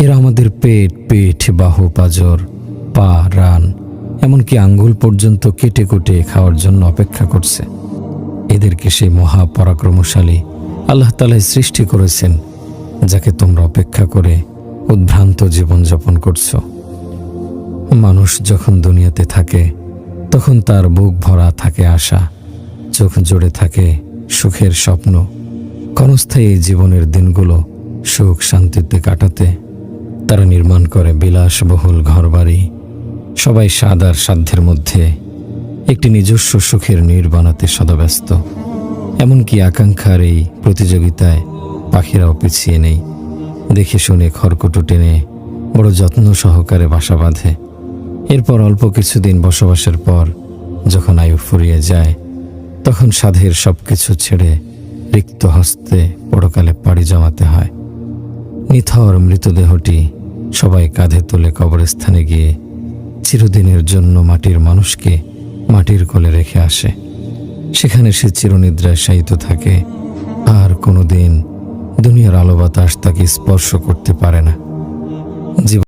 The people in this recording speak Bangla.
এরা আমাদের পেট, পিঠ, বাহু, পাঁজর, পা, রান, এমনকি আঙ্গুল পর্যন্ত কেটে কুটে খাওয়ার জন্য অপেক্ষা করছে। এদেরকে সেই মহাপরাক্রমশালী আল্লাহ তাআলা সৃষ্টি করেছেন, যাকে তোমরা অপেক্ষা করে উদ্ভ্রান্ত জীবনযাপন করছো। মানুষ যখন দুনিয়াতে থাকে তখন তার বুক ভরা থাকে আশা, চোখ জুড়ে থাকে সুখের স্বপ্ন। ক্ষণস্থায়ী জীবনের দিনগুলো সুখ শান্তিতে কাটাতে তারা নির্মাণ করে বিলাসবহুল ঘরবাড়ি। সবাই স্বাদ আর সাধ্যের মধ্যে একটি নিজস্ব সুখের নীড় বানাতে সদাব্যস্ত। এমনকি আকাঙ্ক্ষার এই প্রতিযোগিতায় পাখিরাও পিছিয়ে নেই। দেখে শুনে খড়কুটো টেনে বড় যত্ন সহকারে বাসা বাঁধে। এরপর অল্প কিছুদিন বসবাসের পর যখন আয়ু ফুরিয়ে যায়, তখন সাধের সবকিছু ছেড়ে রিক্ত হস্তে পরকালে পাড়ি জমাতে হয়। নিথর মৃতদেহটি সবাই কাঁধে তুলে কবরস্থানে গিয়ে চিরদিনের জন্য মাটির মানুষকে মাটির কোলে রেখে আসে। সেখানে সে চিরনিদ্রায় শায়িত থাকে, আর কোনোদিন দুনিয়ার আলো বাতাস তাকে স্পর্শ করতে পারে না।